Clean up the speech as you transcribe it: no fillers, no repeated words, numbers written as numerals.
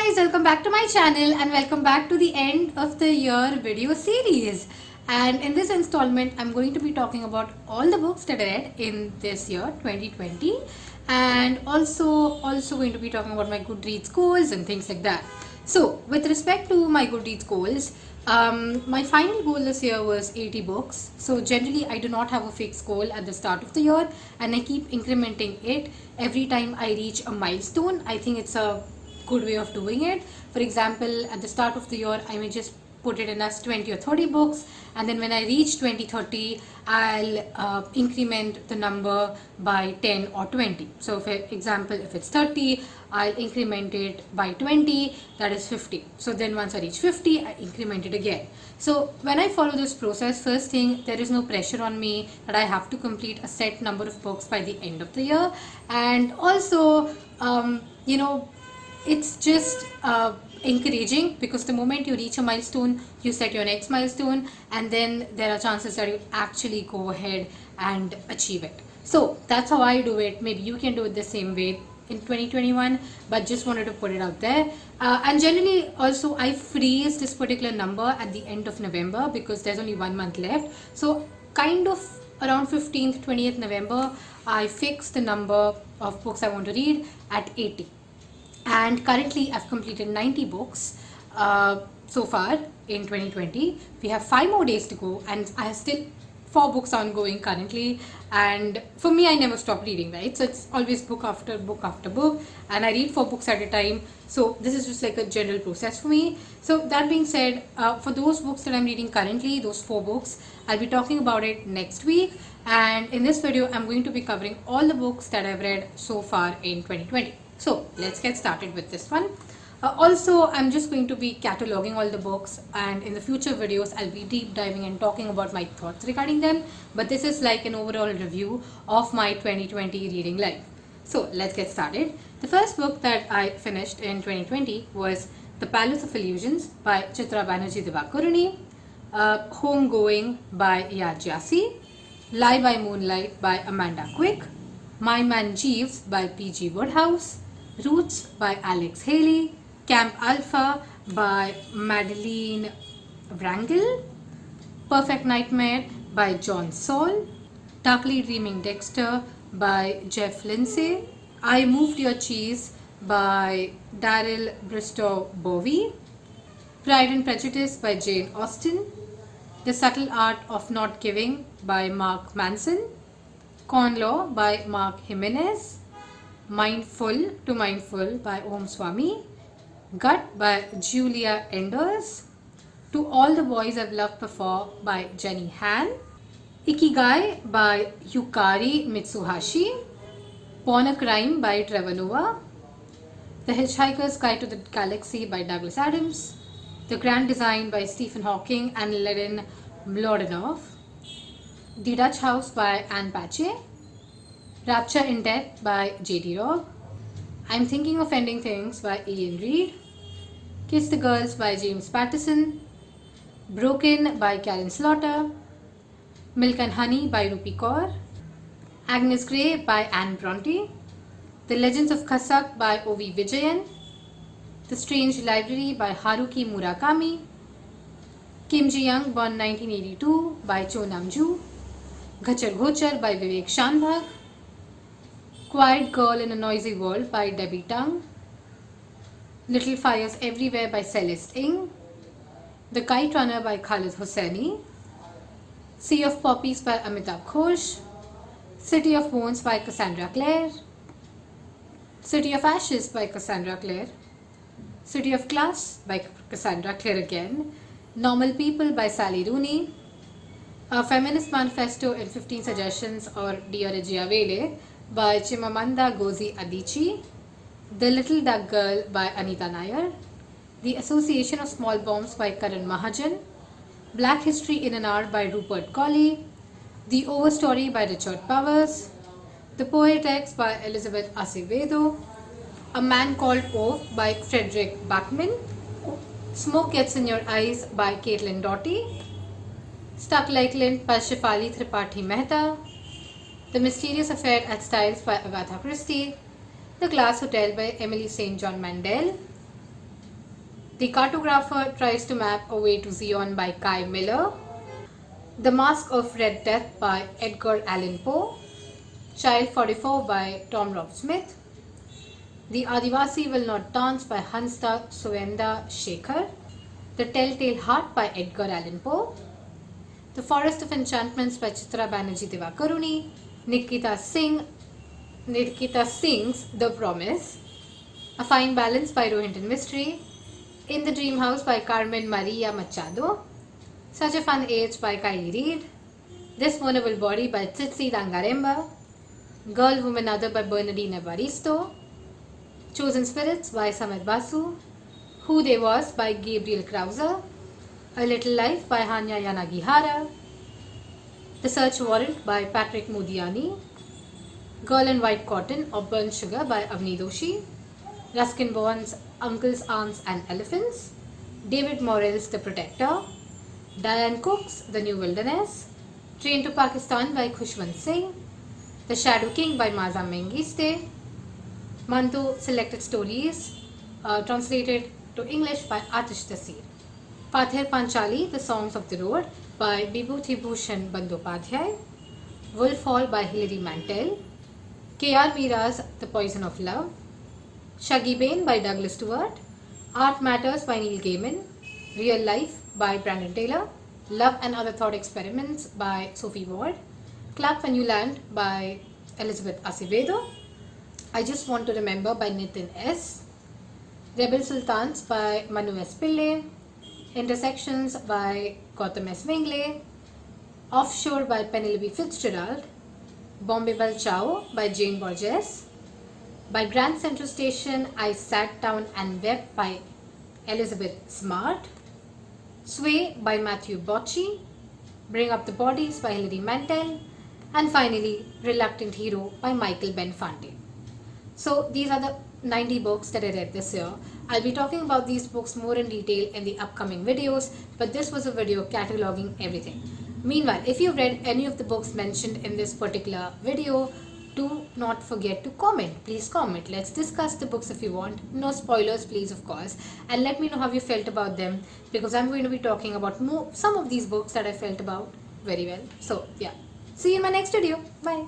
guys, welcome back to my channel and welcome back to the end of the year video series. And in this installment, I'm going to be talking about all the books that I read in this year 2020 and also going to be talking about my Goodreads goals and things like that. So with respect to my Goodreads goals, my final goal this year was 80 books. So generally I do not have a fixed goal at the start of the year and I keep incrementing it every time I reach a milestone. I think it's a good way of doing it. For example, at the start of the year I may just put it in as 20 or 30 books, and then when I reach 20-30 I'll increment the number by 10 or 20. So for example, if it's 30, I'll increment it by 20, that is 50. So then once I reach 50, I increment it again. So when I follow this process, first thing, there is no pressure on me that I have to complete a set number of books by the end of the year. And also it's just encouraging, because the moment you reach a milestone, you set your next milestone, and then there are chances that you actually go ahead and achieve it. So that's how I do it. Maybe you can do it the same way in 2021, but just wanted to put it out there. And generally also I freeze this particular number at the end of November because there's only 1 month left. So kind of around 15th 20th November I fix the number of books I want to read at 80. And currently I've completed 90 books so far in 2020. We have 5 more days to go and I have still 4 books ongoing currently, and for me I never stop reading, right? So it's always book after book after book, and I read 4 books at a time. So this is just like a general process for me. So that being said, for those books that I'm reading currently, those 4 books, I'll be talking about it next week, and in this video I'm going to be covering all the books that I've read so far in 2020. So let's get started with this one. Also, I'm just going to be cataloging all the books, and in the future videos I'll be deep diving and talking about my thoughts regarding them, but this is like an overall review of my 2020 reading life. So let's get started. The first book that I finished in 2020 was The Palace of Illusions by Chitra Banerjee Divakaruni, Homegoing by Yad Gyasi, Lie by Moonlight by Amanda Quick, My Man Jeeves by P.G. Wodehouse, Roots by Alex Haley, Camp Alpha by Madeleine Wrangel, Perfect Nightmare by John Saul, Darkly Dreaming Dexter by Jeff Lindsay, I Moved Your Cheese by Daryl Bristow Bowie, Pride and Prejudice by Jane Austen, The Subtle Art of Not Giving by Mark Manson, Con Law by Mark Jimenez, Mindful to Mindful by Om Swami, Gut by Julia Enders, To All the Boys I've Loved Before by Jenny Han, Ikigai by Yukari Mitsuhashi, Born a Crime by Trevor Noah, The Hitchhiker's Guide to the Galaxy by Douglas Adams, The Grand Design by Stephen Hawking and Lenin Mlodinov, The Dutch House by Anne Patchett, Rapture in Death by J.D. Robb, I'm Thinking of Ending Things by Ian Reid, Kiss the Girls by James Patterson, Broken by Karen Slaughter, Milk and Honey by Rupi Kaur, Agnes Grey by Anne Bronte, The Legends of Khasak by O.V. Vijayan, The Strange Library by Haruki Murakami, Kim Ji-young born 1982 by Cho Nam-joo, Ghachar Ghochar by Vivek Shanbhag, Quiet Girl in a Noisy World by Debbie Tung, Little Fires Everywhere by Celeste Ng, The Kite Runner by Khalid Hosseini, Sea of Poppies by Amitabh Ghosh, City of Bones by Cassandra Clare, City of Ashes by Cassandra Clare, City of Glass by Cassandra Clare again, Normal People by Sally Rooney, A Feminist Manifesto in 15 Suggestions or Dear Regia Vele by Chimamanda Ngozi Adichie, The Little Duck Girl by Anita Nair, The Association of Small Bombs by Karan Mahajan, Black History in an Hour by Rupert Colley, The Overstory by Richard Powers, The Poetics by Elizabeth Acevedo, A Man Called Ove by Frederick Backman, Smoke Gets in Your Eyes by Caitlin Doughty, Stuck Like Lint by Shefali Tripathi Mehta, The Mysterious Affair at Styles by Agatha Christie, The Glass Hotel by Emily St. John Mandel, The Cartographer tries to map a way to Zion by Kai Miller. The Mask of Red Death by Edgar Allan Poe. Child 44 by Tom Rob Smith. The Adivasi Will Not Dance by Hansa Suenda Shekhar. The Telltale Heart by Edgar Allan Poe. The Forest of Enchantments by Chitra Banerjee Divakaruni. Nikita Singh's The Promise. A Fine Balance by Rohinton Mistry. In the Dream House by Carmen Maria Machado. Such a Fun Age by Kylie Reid. This Vulnerable Body by Tsitsi Dangaremba. Girl, Woman, Other by Bernardine Evaristo. Chosen Spirits by Samit Basu. Who They Was by Gabriel Krauser. A Little Life by Hanya Yanagihara. The Search Warrant by Patrick Modiani. Girl in White Cotton or Burnt Sugar by Avni Doshi. Ruskin Bond's Uncles, Aunts and Elephants. David Morrell's The Protector. Diane Cook's The New Wilderness. Train to Pakistan by Khushwant Singh. The Shadow King by Maza Mengiste. Mantu Selected Stories translated to English by Atish Tasir. Pather Panchali, The Songs of the Road by Bibhuti Bhushan Bandyopadhyay. Wolf Hall by Hilary Mantel. K.R. Meera's The Poison of Love. Shaggy Bane by Douglas Stewart. Art Matters by Neil Gaiman. Real Life by Brandon Taylor. Love and Other Thought Experiments by Sophie Ward. Clap When You Land by Elizabeth Acevedo. I Just Want to Remember by Nitin S. Rebel Sultans by Manu S. Pillai. Intersections by Gautam S. Wingley. Offshore by Penelope Fitzgerald. Bombay Bal Chao by Jane Borges. By Grand Central Station, I Sat Down and Wept by Elizabeth Smart. Sway by Matthew Bocci. Bring Up the Bodies by Hilary Mantel. And finally, Reluctant Hero by Michael Benfante. So these are the 90 books that I read this year. I'll be talking about these books more in detail in the upcoming videos, but this was a video cataloging everything. Meanwhile, if you've read any of the books mentioned in this particular video, do not forget to comment. Please comment. Let's discuss the books if you want. No spoilers, please, of course. And let me know how you felt about them, because I'm going to be talking about some of these books that I felt about very well. So yeah, see you in my next video. Bye.